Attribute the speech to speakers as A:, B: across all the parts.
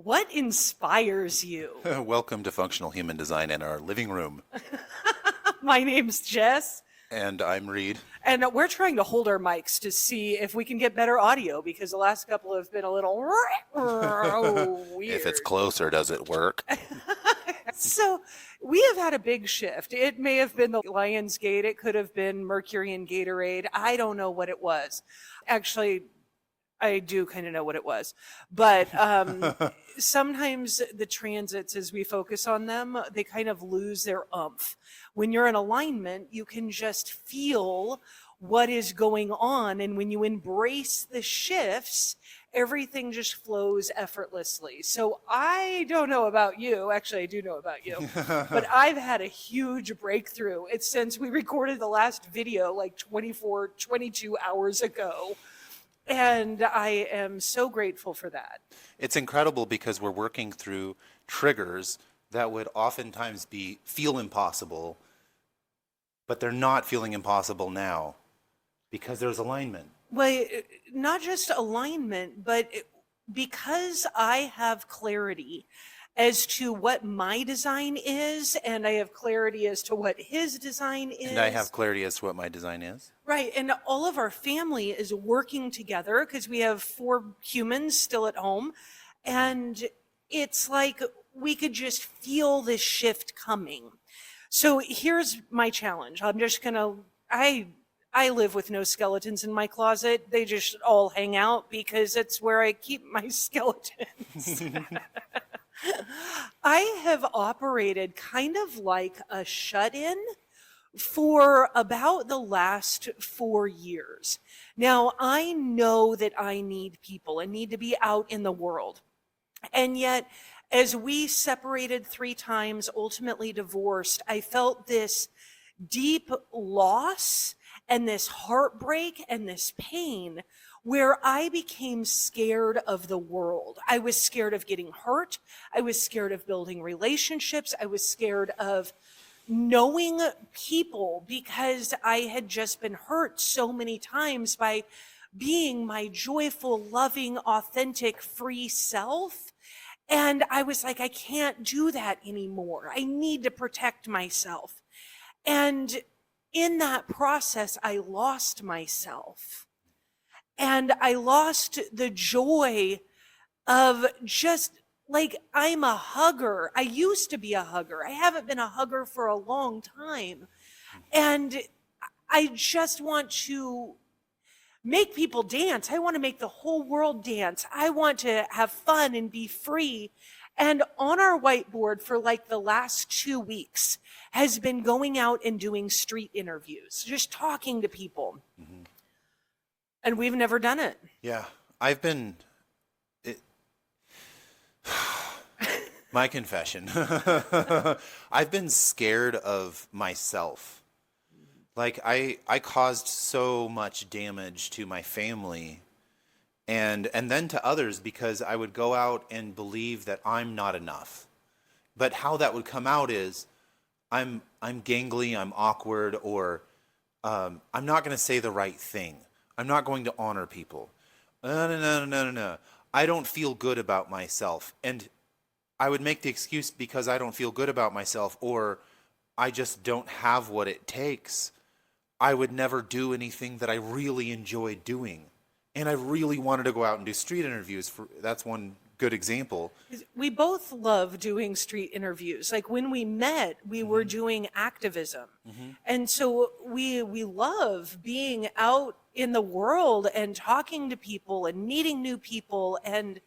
A: What inspires you?
B: Welcome to Functional Human Design in our living room.
A: My name's Jes,
B: And I'm Reid.
A: and we're trying to hold our mics to see if we can get better audio because the last couple have been a little weird.
B: If it's closer, does it work?
A: So we have had a big shift. It may have been the Lion's Gate. It could have been Mercury and Gatorade. I don't know what it was. Actually, I do kind of know what it was. But sometimes the transits, as we focus on them, they kind of lose their oomph. When you're in alignment, you can just feel what is going on. And when you embrace the shifts, everything just flows effortlessly. So I don't know about you. Actually, I do know about you. But I've had a huge breakthrough. It's since we recorded the last video like 22 hours ago. And I am so grateful for that.
B: It's incredible because we're working through triggers that would oftentimes feel impossible, but they're not feeling impossible now because there's alignment.
A: Well, not just alignment, but because I have clarity as to what my design is, and I have clarity as to what his design is.
B: And I have clarity as to what my design is.
A: Right, and all of our family is working together because we have 4 humans still at home, and it's like we could just feel this shift coming. So here's my challenge. I'm just gonna, I live with no skeletons in my closet. They just all hang out because it's where I keep my skeletons. I have operated kind of like a shut-in for about the last 4 years. Now, I know that I need people and need to be out in the world. And yet, as we separated 3 times, ultimately divorced, I felt this deep loss and this heartbreak and this pain where I became scared of the world. I was scared of getting hurt. I was scared of building relationships. I was scared of knowing people because I had just been hurt so many times by being my joyful, loving, authentic, free self. And I was like, I can't do that anymore. I need to protect myself. And in that process, I lost myself. And I lost the joy of just like, I'm a hugger. I used to be a hugger. I haven't been a hugger for a long time. And I just want to make people dance. I want to make the whole world dance. I want to have fun and be free. And on our whiteboard for like the last 2 weeks has been going out and doing street interviews, just talking to people. Mm-hmm. And we've never done it.
B: Yeah, my confession. I've been scared of myself. Like I caused so much damage to my family and then to others because I would go out and believe that I'm not enough. But how that would come out is I'm gangly, I'm awkward, or I'm not going to say the right thing. I'm not going to honor people. No. I don't feel good about myself. And I would make the excuse because I don't feel good about myself or I just don't have what it takes. I would never do anything that I really enjoyed doing. And I really wanted to go out and do street interviews. That's one good example.
A: We both love doing street interviews. Like when we met, we were doing activism. Mm-hmm. And so we love being out in the world and talking to people and meeting new people. And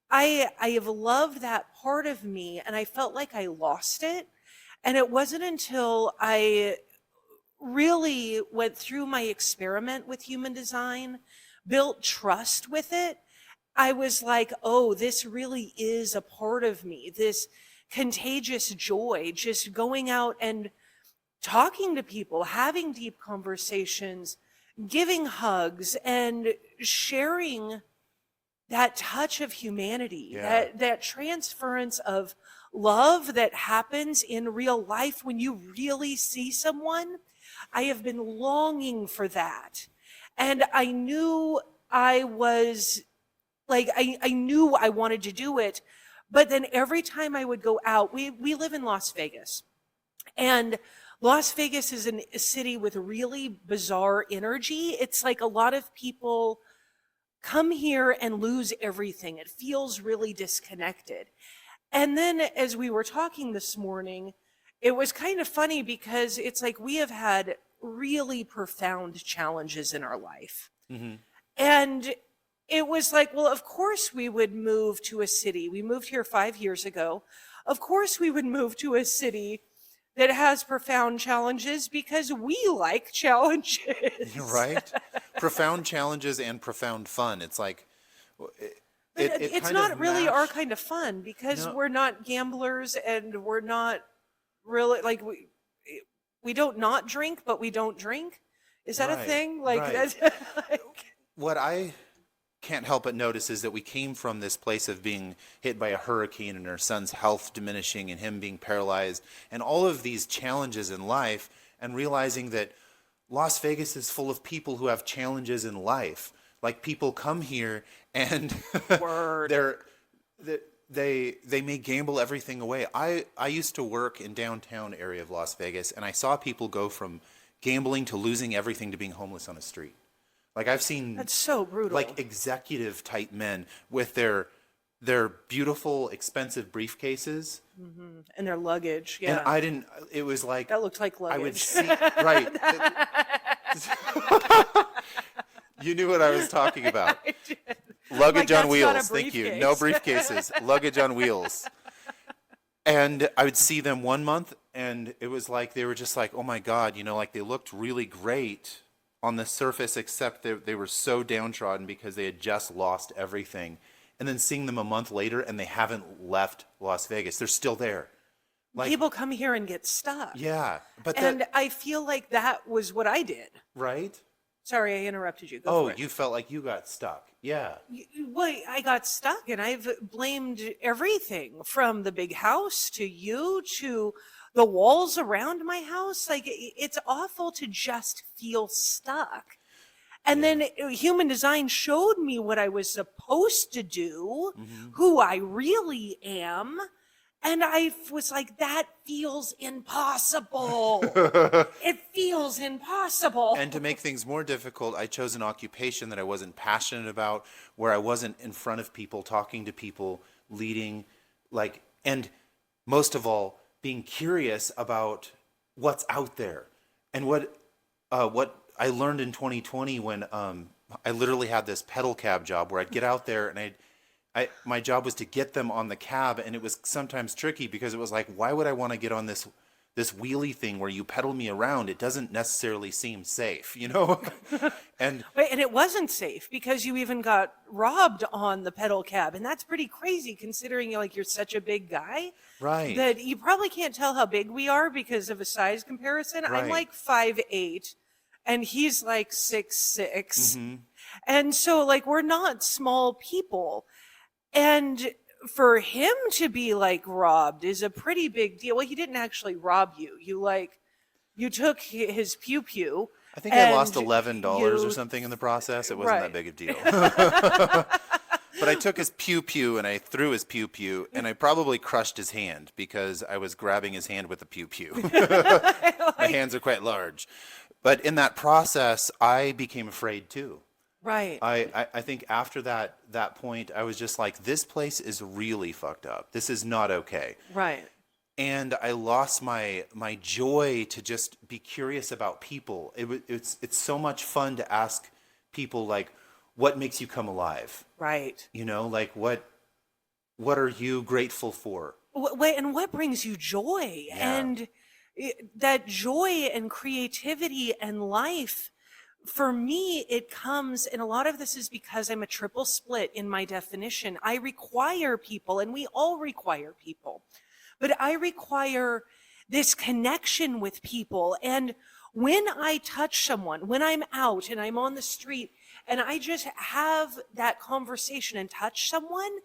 A: I have loved that part of me, and I felt like I lost it. And it wasn't until I really went through my experiment with human design, built trust with it, I was like, oh, this really is a part of me, this contagious joy, just going out and talking to people, having deep conversations, giving hugs, and sharing that touch of humanity, that transference of love that happens in real life when you really see someone. I have been longing for that. And I knew I was like, I knew I wanted to do it, But then every time I would go out, we live in Las Vegas. And Las Vegas is a city with really bizarre energy. It's like a lot of people come here and lose everything. It feels really disconnected. And then as we were talking this morning, it was kind of funny because it's like we have had really profound challenges in our life. And it was like, well, of course we would move to a city. We moved here 5 years ago. Of course we would move to a city that has profound challenges because we like challenges.
B: Right? Profound challenges and profound fun. It's like,
A: It's not really our kind of fun because we're not gamblers and we're not really like we don't not drink, but we don't drink. Is that a thing? Like that's
B: what I can't help but notice is that we came from this place of being hit by a hurricane and our son's health diminishing and him being paralyzed and all of these challenges in life, and realizing that Las Vegas is full of people who have challenges in life. Like people come here and they may gamble everything away. I used to work in downtown area of Las Vegas, and I saw people go from gambling to losing everything to being homeless on a street. Like I've seen
A: that's so brutal.
B: Like executive type men with their beautiful expensive briefcases
A: and their luggage. Yeah.
B: And I didn't. It was like
A: that looked like luggage.
B: I would see right. You knew what I was talking about. Luggage on wheels. Thank you. No briefcases. Luggage on wheels. And I would see them one month, and it was like they were just like, oh my God, like they looked really great on the surface, except they were so downtrodden because they had just lost everything. And then seeing them a month later, and they haven't left Las Vegas. They're still there.
A: Like, people come here and get stuck.
B: Yeah.
A: And I feel like that was what I did.
B: Right?
A: Sorry, I interrupted you. Go for it.
B: You felt like you got stuck. Yeah.
A: Well, I got stuck, and I've blamed everything from the big house to you to the walls around my house. Like, it's awful to just feel stuck. And then human design showed me what I was supposed to do, who I really am. And I was like, that feels impossible. It feels impossible.
B: And to make things more difficult, I chose an occupation that I wasn't passionate about, where I wasn't in front of people, talking to people, leading, and most of all, being curious about what's out there. And what I learned in 2020 when I literally had this pedal cab job where I'd get out there and my job was to get them on the cab, and it was sometimes tricky because it was like, why would I want to get on this wheelie thing where you pedal me around? It doesn't necessarily seem safe, And
A: it wasn't safe because you even got robbed on the pedal cab, and that's pretty crazy considering you're such a big guy.
B: Right. That
A: you probably can't tell how big we are because of a size comparison. Right. I'm like 5'8", and he's like 6'6". And so you we're not small people. And for him to be robbed is a pretty big deal. Well, he didn't actually rob you. You took his pew.
B: I think I lost $11 or something in the process. It wasn't that big a deal. But I took his pew and I threw his pew and I probably crushed his hand because I was grabbing his hand with the pew. My hands are quite large. But in that process, I became afraid too.
A: Right.
B: I think after that point, I was just like, this place is really fucked up. This is not okay.
A: Right.
B: And I lost my joy to just be curious about people. It's so much fun to ask people what makes you come alive?
A: Right.
B: What are you grateful for?
A: And what brings you joy?
B: Yeah.
A: And that joy and creativity and life, for me, it comes, and a lot of this is because I'm a triple split in my definition. I require people, and we all require people, but I require this connection with people. And when I touch someone, when I'm out and I'm on the street and I just have that conversation and touch someone,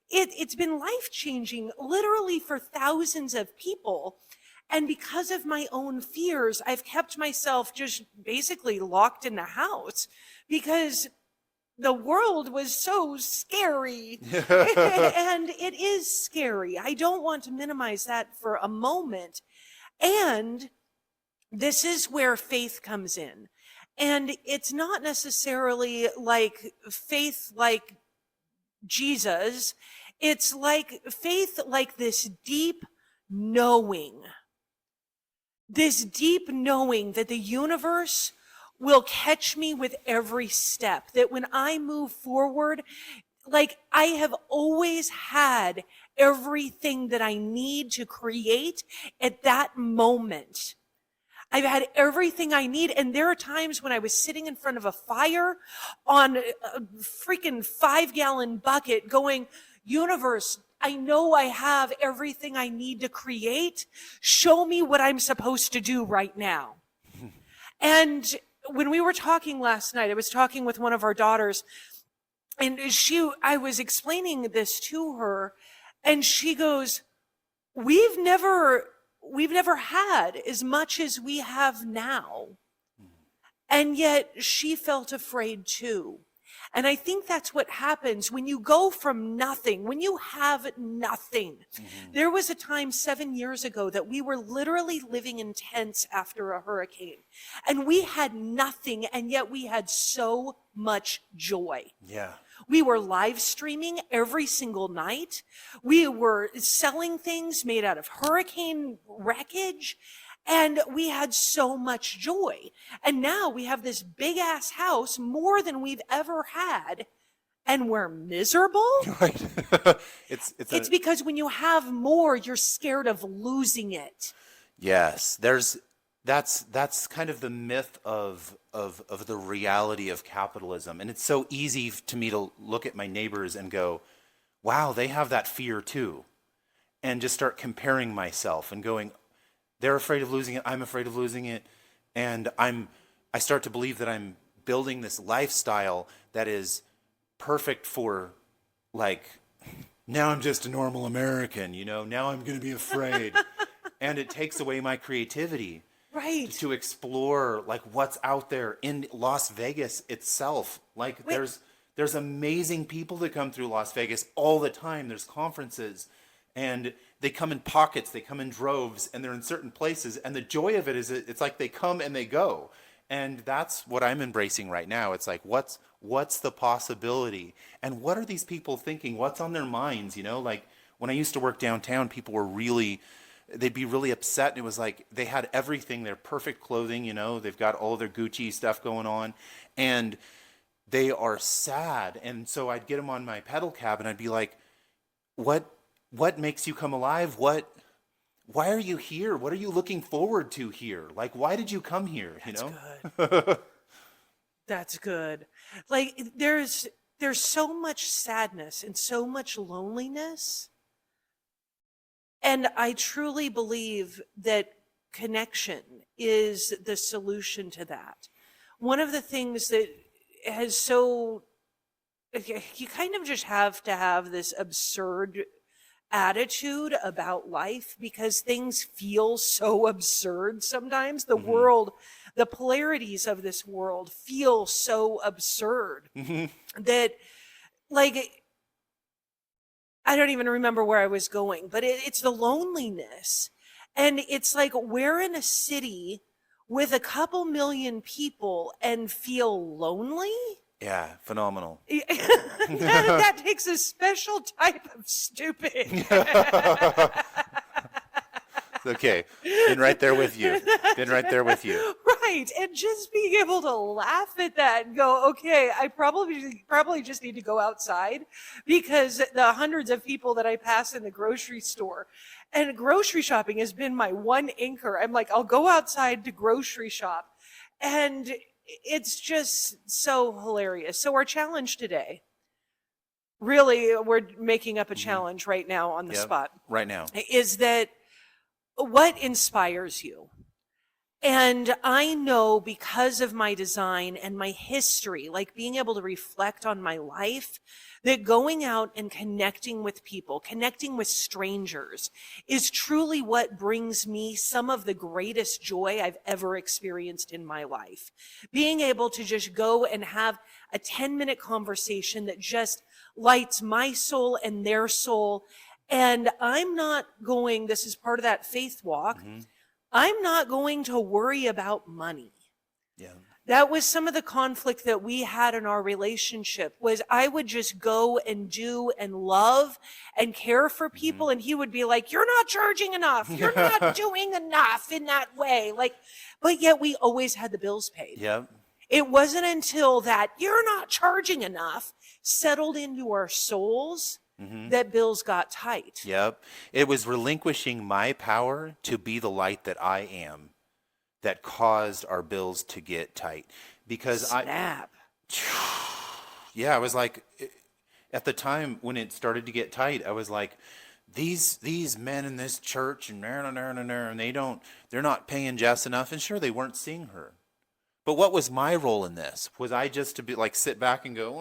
A: it's been life-changing literally for thousands of people. And because of my own fears, I've kept myself just basically locked in the house because the world was so scary. And it is scary. I don't want to minimize that for a moment. And this is where faith comes in. And it's not necessarily like faith like Jesus. It's like faith like this deep knowing that the universe will catch me with every step, that when I move forward, like I have always had everything that I need to create at that moment. I've had everything I need. And there are times when I was sitting in front of a fire on a freaking 5-gallon bucket going, universe, I know I have everything I need to create. Show me what I'm supposed to do right now. And when we were talking last night, I was talking with one of our daughters, and I was explaining this to her, and she goes, we've never had as much as we have now. And yet she felt afraid too. And I think that's what happens when you go from nothing, when you have nothing. Mm-hmm. There was a time 7 years ago that we were literally living in tents after a hurricane. And we had nothing, and yet we had so much joy.
B: Yeah.
A: We were live streaming every single night. We were selling things made out of hurricane wreckage. And we had so much joy. And now we have this big ass house, more than we've ever had, and we're miserable.
B: Right.
A: It's because when you have more, you're scared of losing it.
B: Yes. That's kind of the myth of the reality of capitalism. And it's so easy to me to look at my neighbors and go, wow, they have that fear too. And just start comparing myself and going, they're afraid of losing it. I'm afraid of losing it. And I start to believe that I'm building this lifestyle that is perfect for, like, now I'm just a normal American, now I'm going to be afraid. And it takes away my creativity.
A: Right.
B: To explore, like, what's out there in Las Vegas itself. Like, there's amazing people that come through Las Vegas all the time. There's conferences. And they come in pockets, they come in droves, and they're in certain places. And the joy of it is it's like they come and they go. And that's what I'm embracing right now. It's like, what's the possibility? And what are these people thinking? What's on their minds? Like when I used to work downtown, people were they'd be really upset. And it was like they had everything, their perfect clothing, they've got all their Gucci stuff going on. And they are sad. And so I'd get them on my pedal cab and I'd be like, what makes you come alive? Why are you here? What are you looking forward to here? Like, why did you come here?
A: That's good. That's good. Like, there's so much sadness and so much loneliness. And I truly believe that connection is the solution to that. One of the things that you kind of just have to have this absurd attitude about life because things feel so absurd sometimes. The world, the polarities of this world feel so absurd that, like, I don't even remember where I was going, but it's the loneliness. And it's like we're in a city with a couple million people and feel lonely.
B: Yeah, phenomenal.
A: That takes a special type of stupid.
B: Okay, been right there with you.
A: Right, and just being able to laugh at that and go, okay, I probably just need to go outside because the hundreds of people that I pass in the grocery store, and grocery shopping has been my one anchor. I'm like, I'll go outside to grocery shop, and it's just so hilarious. So our challenge today, really, we're making up a challenge right now on the spot.
B: Right now.
A: Is that what inspires you? And I know because of my design and my history, like being able to reflect on my life, that going out and connecting with people, connecting with strangers, is truly what brings me some of the greatest joy I've ever experienced in my life. Being able to just go and have a 10-minute conversation that just lights my soul and their soul. And I'm not going, this is part of that faith walk. I'm not going to worry about money.
B: Yeah.
A: That was some of the conflict that we had in our relationship, was I would just go and do and love and care for people. And he would be like, you're not charging enough. You're not doing enough in that way. Like, but yet we always had the bills paid.
B: Yep.
A: It wasn't until that you're not charging enough settled into our souls that bills got tight.
B: Yep. It was relinquishing my power to be the light that I am that caused our bills to get tight. Because
A: Snap.
B: I was like, at the time when it started to get tight, I was like, these men in this church and they're not paying Jess enough. And sure, they weren't seeing her. But what was my role in this? Was I just to be like, sit back and go,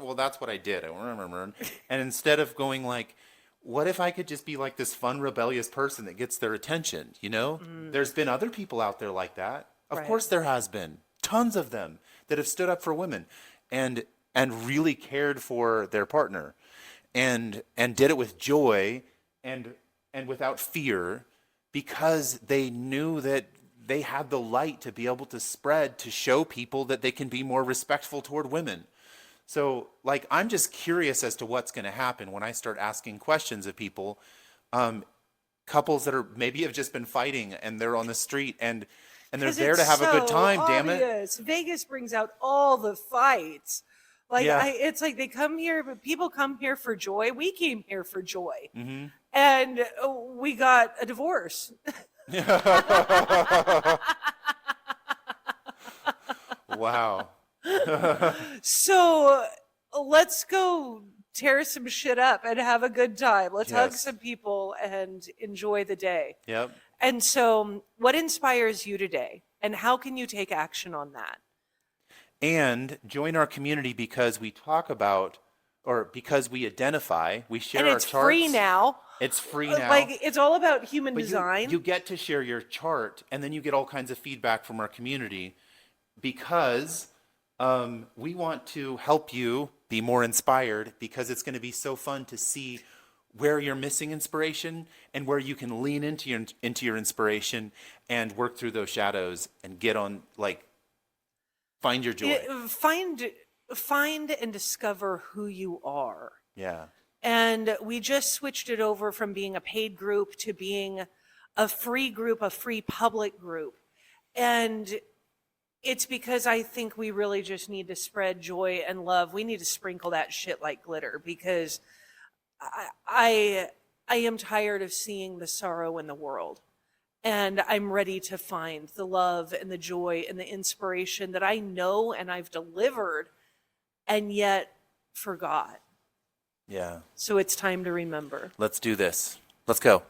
B: well, that's what I did. And instead of going like, what if I could just be like this fun, rebellious person that gets their attention, you know? There's been other people out there like that. Of course there has been. Tons of them that have stood up for women and really cared for their partner and did it with joy and without fear, because they knew that they had the light to be able to spread, to show people that they can be more respectful toward women. So, like, I'm just curious as to what's going to happen when I start asking questions of people, couples that are maybe have just been fighting and they're on the street and they're there to have a good time. Damn it!
A: Vegas brings out all the fights. Like,
B: Yeah.
A: it's like they come here, but people come here for joy. We came here for joy, and we got a divorce.
B: Wow.
A: So let's go tear some shit up and have a good time. Let's hug
B: Yes.
A: some people and enjoy the day.
B: Yep.
A: And so, what inspires you today, and how can you take action on that?
B: And join our community because we talk about, or because we identify, we share
A: And
B: our
A: it's
B: charts.
A: free now.
B: It's free now.
A: Like, it's all about human
B: But
A: design.
B: you get to share your chart, and then you get all kinds of feedback from our community, because we want to help you be more inspired, because it's going to be so fun to see where you're missing inspiration and where you can lean into your inspiration and work through those shadows and get on, like, find your joy.
A: Find and discover who you are.
B: Yeah.
A: And we just switched it over from being a paid group to being a free group, a free public group. And it's because I think we really just need to spread joy and love. We need to sprinkle that shit like glitter, because I am tired of seeing the sorrow in the world. And I'm ready to find the love and the joy and the inspiration that I know and I've delivered and yet forgot.
B: Yeah.
A: So it's time to remember.
B: Let's do this. Let's go.